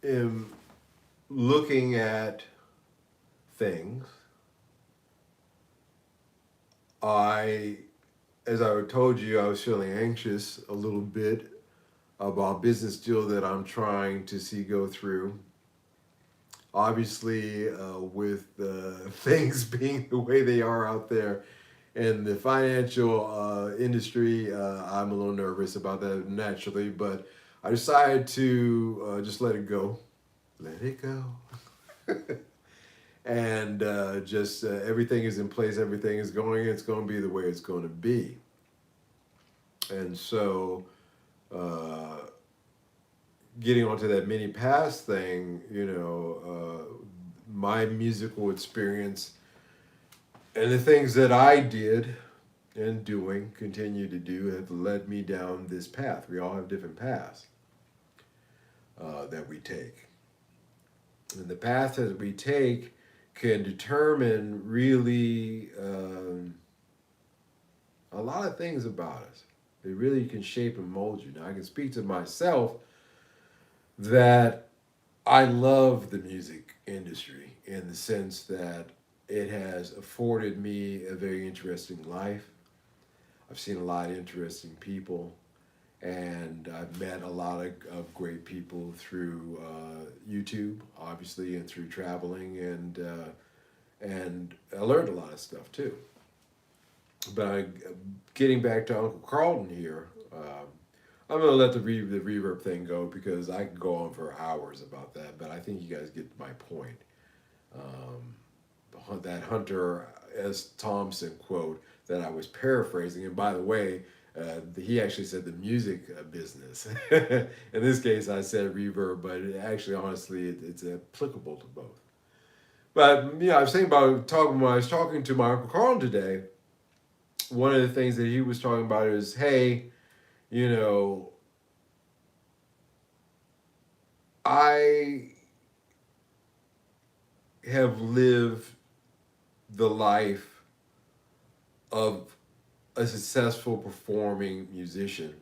Speaker 1: am looking at things. As I told you, I was feeling anxious a little bit about a business deal that I'm trying to see go through. Obviously, with things being the way they are out there in the financial industry, I'm a little nervous about that naturally, but I decided to just let it go. Let it go. And just everything is in place, everything is going, it's going to be the way it's going to be. And so getting onto that mini pass thing, my musical experience and the things that I did and continue to do, have led me down this path. We all have different paths that we take. And the path that we take can determine really a lot of things about us. They really can shape and mold you. Now, I can speak to myself that I love the music industry in the sense that it has afforded me a very interesting life. I've seen a lot of interesting people, and I've met a lot of great people through YouTube, obviously, and through traveling, and I learned a lot of stuff too. But getting back to Uncle Carlton here, I'm gonna let the reverb thing go because I could go on for hours about that. But I think you guys get my point. That Hunter S. Thompson quote that I was paraphrasing, and by the way, he actually said the music business. In this case, I said reverb, but actually, honestly, it's applicable to both. But yeah, I was thinking about talking when I was talking to my Uncle Carl today. One of the things that he was talking about is, hey, you know, I have lived the life of a successful performing musician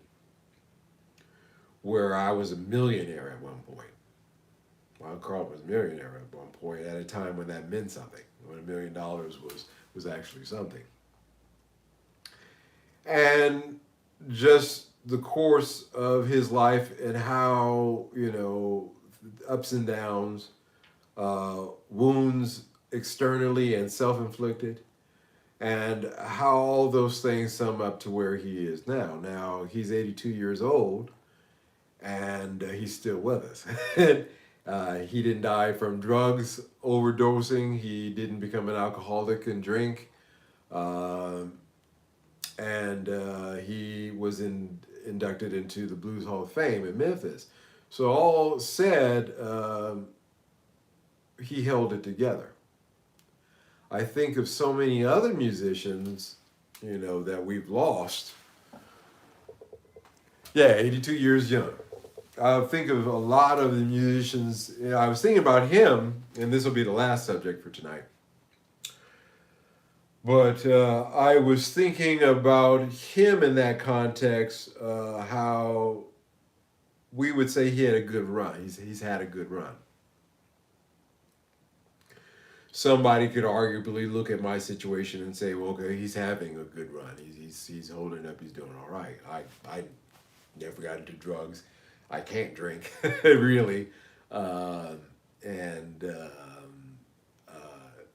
Speaker 1: where I was a millionaire at one point. Well, Carl was a millionaire at one point at a time when that meant something, when $1 million was actually something. And just the course of his life and how, ups and downs, wounds externally and self inflicted, and how all those things sum up to where he is now. Now, he's 82 years old and he's still with us. He didn't die from drugs overdosing, he didn't become an alcoholic and drink. Um and he was inducted into the Blues Hall of Fame in Memphis. So all said, he held it together. I think of so many other musicians, that we've lost. Yeah, 82 years young. I think of a lot of the musicians. I was thinking about him, and this will be the last subject for tonight. But I was thinking about him in that context, how we would say he had a good run. He's had a good run. Somebody could arguably look at my situation and say, well, okay, he's having a good run. He's holding up. He's doing all right. I never got into drugs. I can't drink, really. And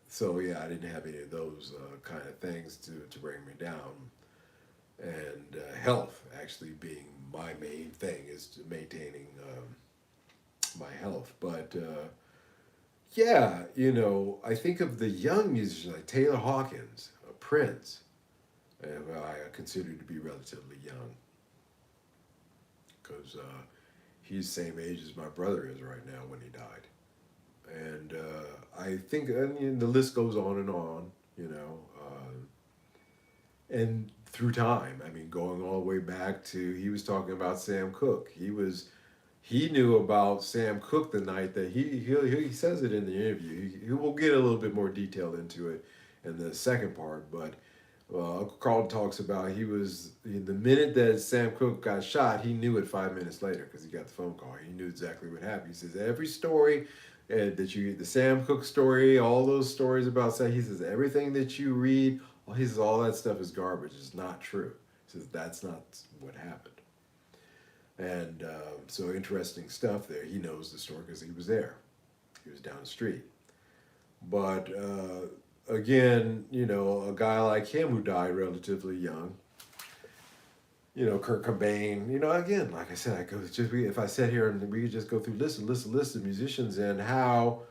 Speaker 1: so, yeah, I didn't have any of those kind of things to bring me down. And health actually being my main thing is to maintaining my health. But yeah, I think of the young musicians like Taylor Hawkins, Prince, who I consider to be relatively young because he's the same age as my brother is right now when he died. And I think and the list goes on and on, and through time. I mean, going all the way back to he was talking about Sam Cooke. He knew about Sam Cooke the night that he says it in the interview. He will get a little bit more detail into it in the second part, but Uncle Carl talks about he was the minute that Sam Cooke got shot, he knew it 5 minutes later because he got the phone call. He knew exactly what happened. He says every story that you the Sam Cooke story, all those stories about Sam. He says everything that you read, he says all that stuff is garbage. It's not true. He says that's not what happened. And so interesting stuff there. He knows the story because he was there. He was down the street. But again, a guy like him who died relatively young, Kurt Cobain, again, like I said, if I sat here and we could just go through list of musicians and how,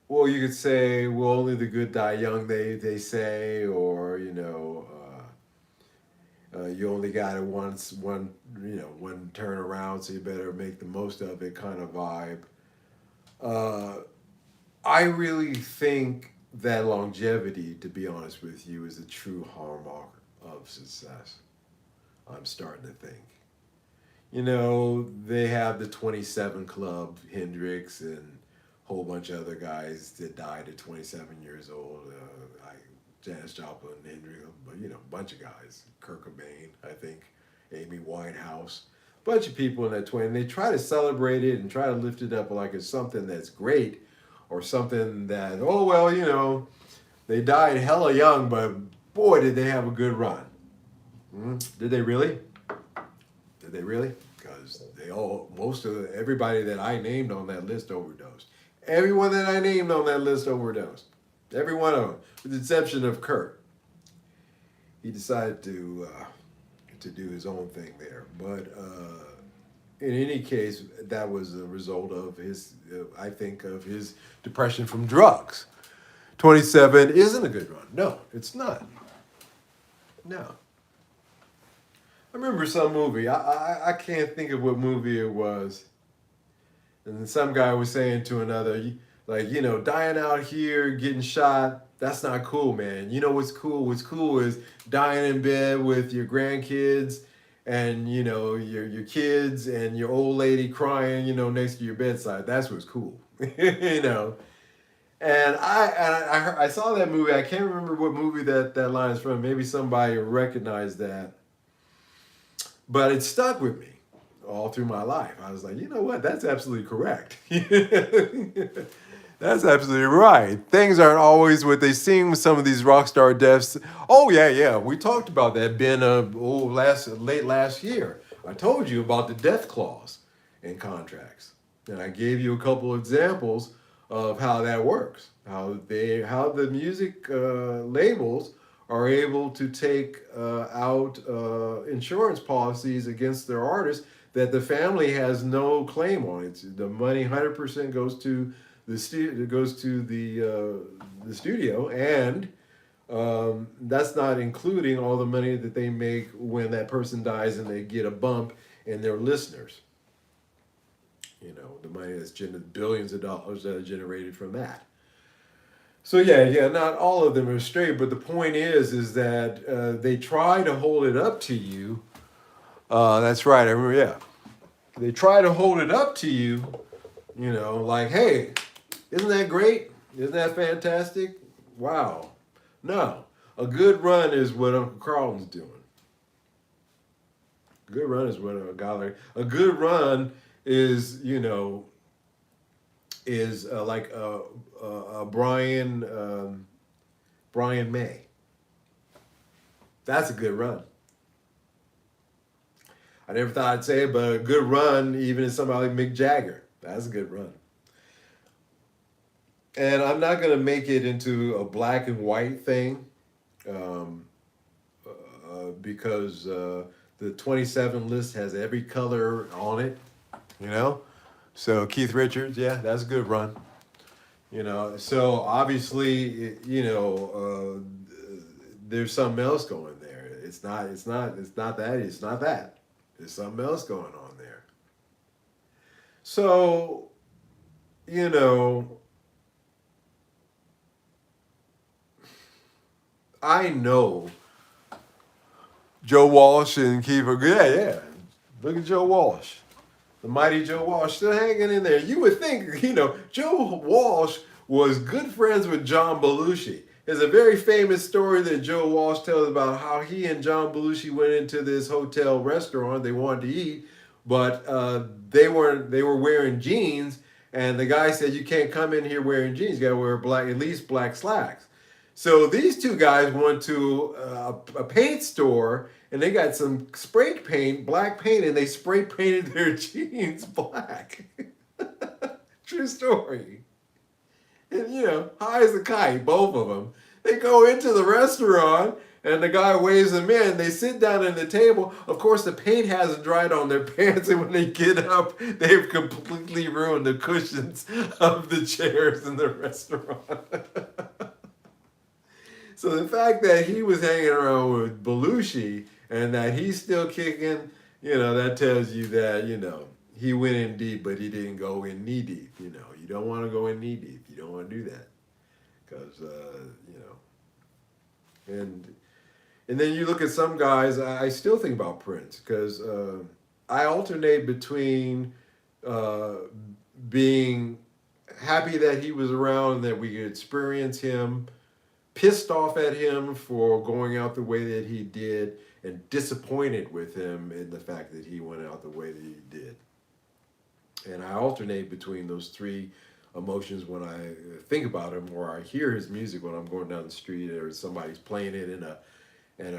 Speaker 1: well, you could say, well, only the good die young, they say, or, you only got it once, one turn around, so you better make the most of it kind of vibe. I really think that longevity, to be honest with you, is a true hallmark of success. I'm starting to think. They have the 27 Club, Hendrix and whole bunch of other guys that died at 27 years old. Like Janis Joplin, Hendrix, a bunch of guys. Kurt Cobain, I think, Amy Winehouse, bunch of people in that 20. And they try to celebrate it and try to lift it up like it's something that's great, or something that, oh well, they died hella young, but boy, did they have a good run. Did they really? Did they really? Because everybody that I named on that list overdosed. Everyone that I named on that list overdosed. Every one of them, with the exception of Kurt. He decided to do his own thing there. But in any case, that was a result of his, I think, of his depression from drugs. 27 isn't a good run. No, it's not. No. I remember some movie. I can't think of what movie it was. And then some guy was saying to another, like, dying out here, getting shot, that's not cool, man. You know what's cool? What's cool is dying in bed with your grandkids and, your kids and your old lady crying, next to your bedside. That's what's cool, And I saw that movie. I can't remember what movie that line is from. Maybe somebody recognized that. But it stuck with me all through my life. I was like, you know what? That's absolutely correct. That's absolutely right. Things aren't always what they seem with some of these rock star deaths. Oh, yeah. We talked about that, Ben, late last year. I told you about the death clause in contracts. And I gave you a couple examples of how that works, how the music labels are able to take out insurance policies against their artists that the family has no claim on. The money 100% goes to the studio, and that's not including all the money that they make when that person dies and they get a bump in their listeners. The money that's billions of dollars that are generated from that. So yeah, not all of them are straight, but the point is that they try to hold it up to you. That's right. I remember. Yeah, they try to hold it up to you. Like, hey, isn't that great? Isn't that fantastic? Wow. No, a good run is what Uncle Carlton's doing. A good run is what a good run is. Is like Brian May. That's a good run. I never thought I'd say it, but a good run, even in somebody like Mick Jagger, that's a good run. And I'm not going to make it into a black and white thing because the 27 list has every color on it, So Keith Richards, yeah, that's a good run. So obviously, there's something else going there. It's not that. There's something else going on there. So, I know Joe Walsh and Keith are good. Yeah. Look at Joe Walsh. The mighty Joe Walsh still hanging in there. You would think, Joe Walsh was good friends with John Belushi. There's a very famous story that Joe Walsh tells about how he and John Belushi went into this hotel restaurant. They wanted to eat, but they were wearing jeans, and the guy said, "You can't come in here wearing jeans. You got to wear at least black slacks." So these two guys went to a paint store, and they got some spray paint, black paint, and they spray painted their jeans black. True story. And high as a kite, both of them. They go into the restaurant, and the guy waves them in. They sit down at the table. Of course, the paint hasn't dried on their pants, and when they get up, they've completely ruined the cushions of the chairs in the restaurant. So the fact that he was hanging around with Belushi and that he's still kicking, that tells you that, he went in deep, but he didn't go in knee deep. You don't want to go in knee deep. You don't want to do that. Because, and then you look at some guys, I still think about Prince, because I alternate between being happy that he was around and that we could experience him, pissed off at him for going out the way that he did, and disappointed with him in the fact that he went out the way that he did. And I alternate between those three emotions when I think about him, or I hear his music when I'm going down the street, or somebody's playing it in a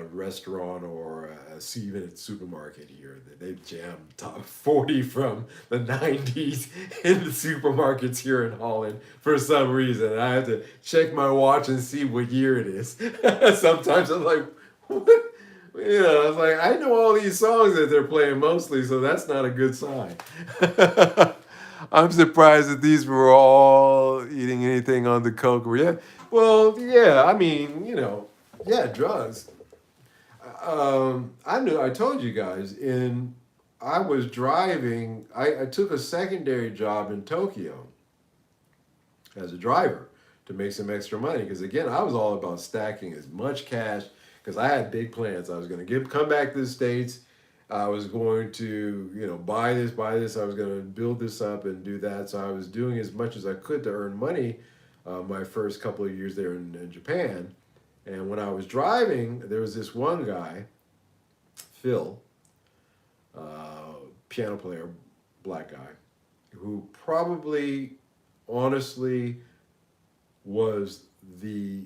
Speaker 1: restaurant or a even supermarket here. They've jammed top 40 from the 90s in the supermarkets here in Holland for some reason. I have to check my watch and see what year it is. Sometimes I'm like, what? You know, I was like, I know all these songs that they're playing mostly, so that's not a good sign. I'm surprised that these were all eating anything on the coke. Yeah, well, yeah. I mean, yeah, drugs. I knew. I told you guys. I was driving. I took a secondary job in Tokyo as a driver to make some extra money. Because again, I was all about stacking as much cash because I had big plans. I was going to come back to the States. I was going to, buy this, buy this. I was going to build this up and do that. So I was doing as much as I could to earn money my first couple of years there in Japan. And when I was driving, there was this one guy, Phil, piano player, black guy, who probably, honestly, was the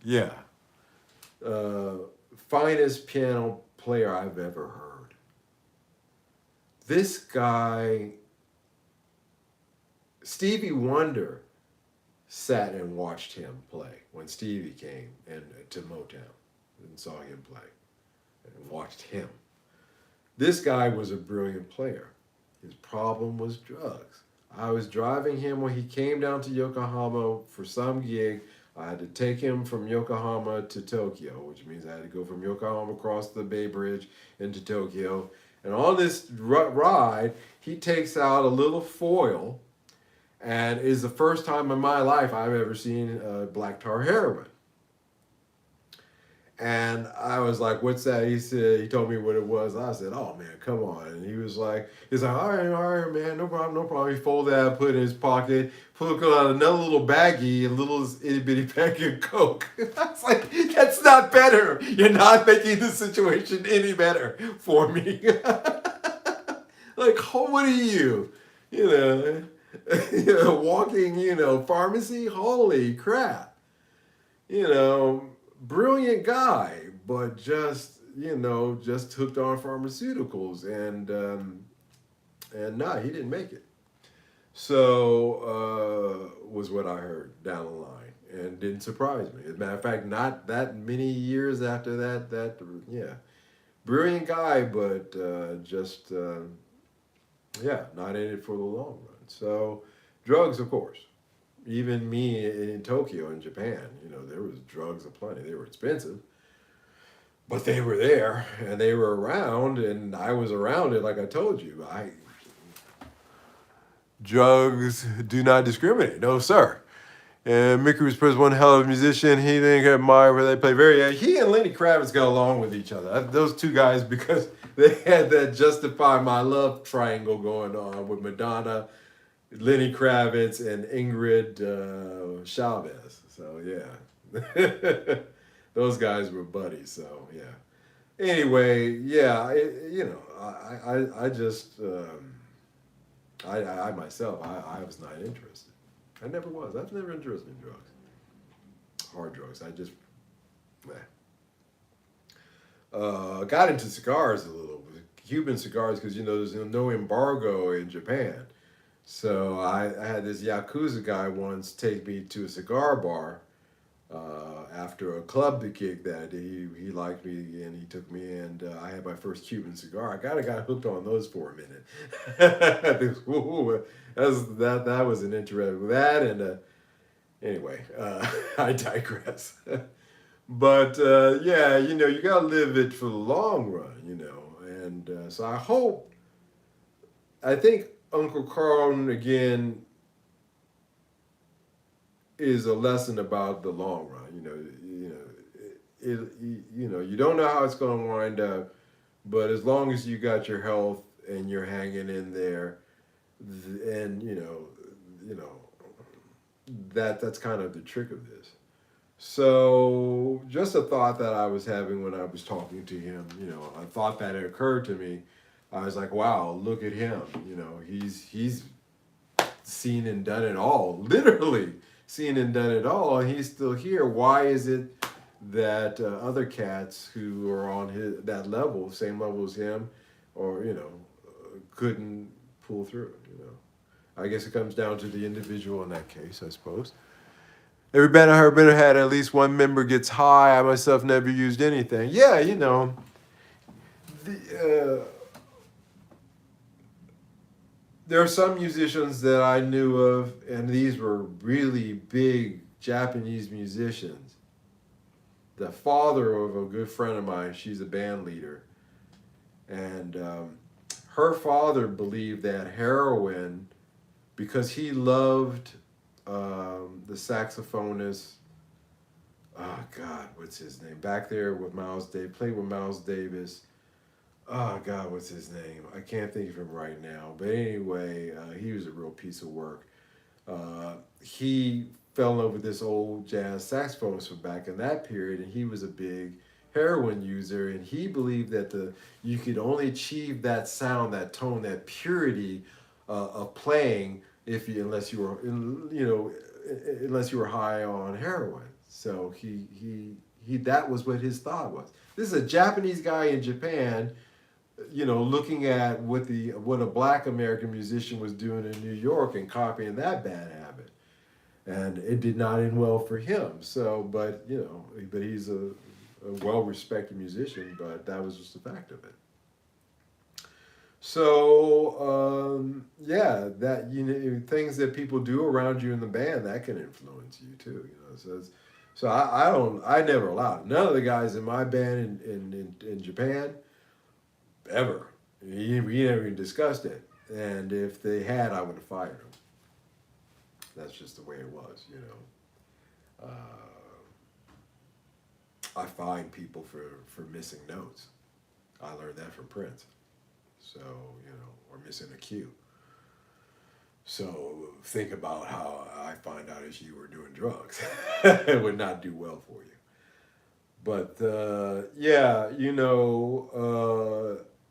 Speaker 1: yeah finest piano player I've ever heard. This guy, Stevie Wonder, sat and watched him play when Stevie came to Motown and saw him play and watched him. This guy was a brilliant player. His problem was drugs. I was driving him when he came down to Yokohama for some gig. I had to take him from Yokohama to Tokyo, which means I had to go from Yokohama across the Bay Bridge into Tokyo. And on this ride, he takes out a little foil, and it is the first time in my life I've ever seen black tar heroin. And I was like, "What's that?" He told me what it was. I said, "Oh man, come on!" And he's like, "All right, man, no problem, no problem." He folded that, put it in his pocket, pulled out another little baggie, a little itty bitty bag of coke. I was like, "That's not better. You're not making the situation any better for me." Like, what are you? You know, walking, pharmacy. Holy crap! Brilliant guy, but just hooked on pharmaceuticals, and nah, he didn't make it. So was what I heard down the line, and didn't surprise me. As a matter of fact, not that many years after that, yeah, brilliant guy, but yeah, not in it for the long run. So drugs, of course. Even me in Tokyo, in Japan, there was drugs aplenty. They were expensive, but they were there and they were around, and I was around it. Like I told you, drugs do not discriminate. No, sir. And Mickey was one hell of a musician. He didn't admire where they play. He and Lenny Kravitz got along with each other. Those two guys, because they had that "Justify My Love" triangle going on with Madonna, Lenny Kravitz, and Ingrid Chavez. So yeah, those guys were buddies. So yeah. Anyway, yeah, I just I myself I was not interested. I never was. I was never interested in drugs, hard drugs. I just got into cigars a little, Cuban cigars, because there's no embargo in Japan. So I had this Yakuza guy once take me to a cigar bar after a club gig that he liked me, and he took me, and I had my first Cuban cigar. I kind of got hooked on those for a minute. That was an interesting that, and anyway, I digress. But yeah, you gotta live it for the long run, and so I think Uncle Carl again is a lesson about the long run. You don't know how it's going to wind up, but as long as you got your health and you're hanging in there, And you know that's kind of the trick of this. So just a thought that I was having when I was talking to him, a thought that had occurred to me. I was like, wow, look at him. He's seen and done it all, literally seen and done it all, and he's still here. Why is it that other cats who are on that level, same level as him, or couldn't pull through? I guess it comes down to the individual in that case, I suppose. Every band I heard had at least one member gets high. I myself never used anything. Yeah, the, there are some musicians that I knew of, and these were really big Japanese musicians. The father of a good friend of mine, she's a band leader, and her father believed that heroin, because he loved the saxophonist. Oh God, what's his name? Back there with Miles Davis, played with Miles Davis. Oh God, what's his name? I can't think of him right now. But anyway, he was a real piece of work. He fell in love with this old jazz saxophonist from back in that period, and he was a big heroin user, and he believed that you could only achieve that sound, that tone, that purity of playing unless you were unless you were high on heroin. So he that was what his thought was. This is a Japanese guy in Japan, looking at what a black American musician was doing in New York and copying that bad habit, and it did not end well for him. So, but he's a well-respected musician, but that was just a fact of it. So yeah, that things that people do around you in the band that can influence you too. So I never allowed it. None of the guys in my band in Japan ever. We never even discussed it. And if they had, I would have fired them. That's just the way it was. I fine people for missing notes. I learned that from Prince. So, or missing a cue. So think about how I find out if you were doing drugs. It would not do well for you. But yeah,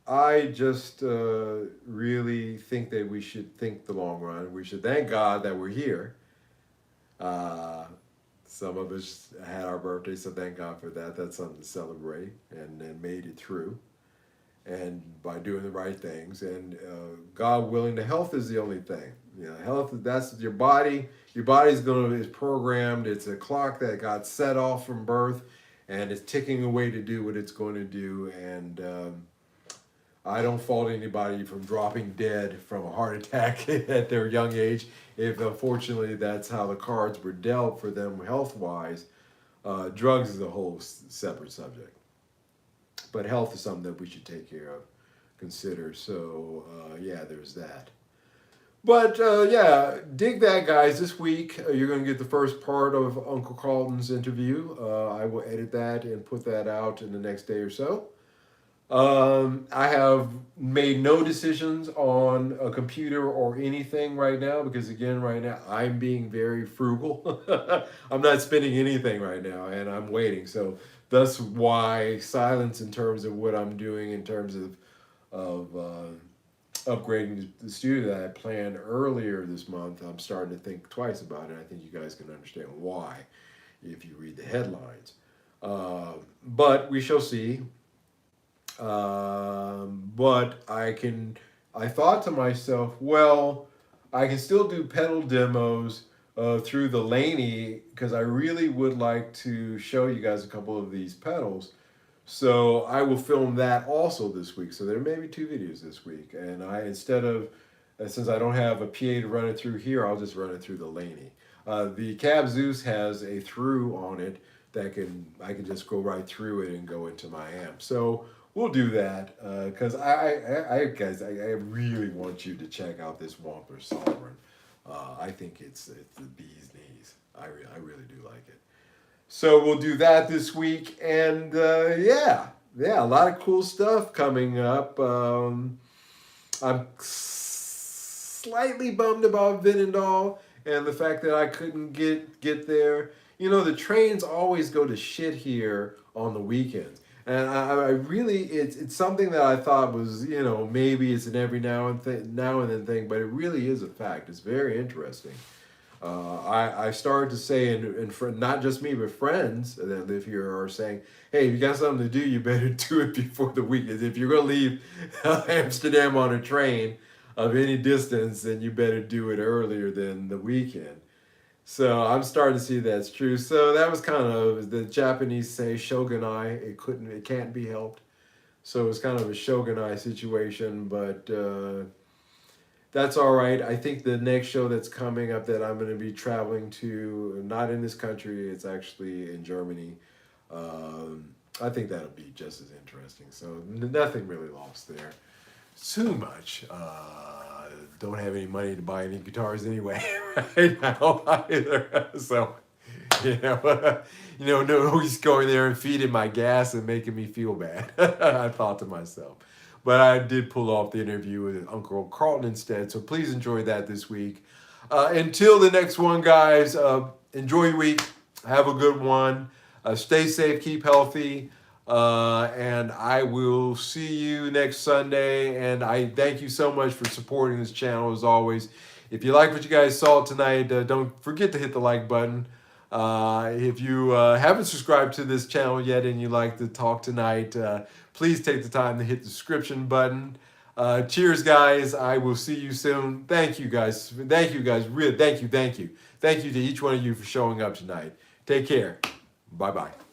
Speaker 1: I just really think that we should think the long run. We should thank God that we're here. Some of us had our birthday, so thank God for that. That's something to celebrate, and made it through. And by doing the right things, and God willing, the health is the only thing. Health, that's your body. Your body's is programmed. It's a clock that got set off from birth, and it's ticking away to do what it's going to do. And I don't fault anybody from dropping dead from a heart attack at their young age. If unfortunately that's how the cards were dealt for them health-wise, drugs is a whole separate subject. But health is something that we should take care of, consider. So yeah, there's that. But yeah, dig that, guys. This week you're going to get the first part of Uncle Carlton's interview. I will edit that and put that out in the next day or so. I have made no decisions on a computer or anything right now because, again, right now I'm being very frugal. I'm not spending anything right now, and I'm waiting. So that's why silence in terms of what I'm doing in terms of upgrading the studio that I planned earlier this month. I'm starting to think twice about it. I think you guys can understand why if you read the headlines. But we shall see. But I thought to myself, well, I can still do pedal demos through the Laney because I really would like to show you guys a couple of these pedals. So I will film that also this week. So there may be 2 videos this week. And since I don't have a PA to run it through here, I'll just run it through the Laney. The Cab Zeus has a through on it that I can just go right through it and go into my amp. So we'll do that because guys, I really want you to check out this Wampler Sovereign. I think it's the bee's knees. I really do like it. So we'll do that this week, and yeah, a lot of cool stuff coming up. I'm slightly bummed about Vinendal and the fact that I couldn't get there. You know, the trains always go to shit here on the weekends. And I really, it's something that I thought was, you know, maybe it's an every now and then thing, but it really is a fact. It's very interesting. I started to say, and not just me, but friends that live here are saying, hey, if you got something to do, you better do it before the weekend. If you're going to leave Amsterdam on a train of any distance, then you better do it earlier than the weekend. So I'm starting to see that's true. So that was kind of the Japanese say shogunai. It can't be helped. So it's kind of a shogunai situation, but that's all right. I think the next show that's coming up that I'm going to be traveling to, not in this country, it's actually in Germany. I think that'll be just as interesting. So nothing really lost there. Too much. Don't have any money to buy any guitars anyway right now either. So, no, he's going there and feeding my gas and making me feel bad. I thought to myself. But I did pull off the interview with Uncle Carlton instead. So please enjoy that this week. Until the next one, guys, enjoy your week. Have a good one. Stay safe, keep healthy. And I will see you next Sunday. And I thank you so much for supporting this channel as always. If you like what you guys saw tonight, don't forget to hit the like button. If you haven't subscribed to this channel yet and you like to talk tonight, please take the time to hit the subscription button. Cheers, guys. I will see you soon. Thank you, guys. Thank you, guys. Really, thank you. Thank you. Thank you to each one of you for showing up tonight. Take care. Bye-bye.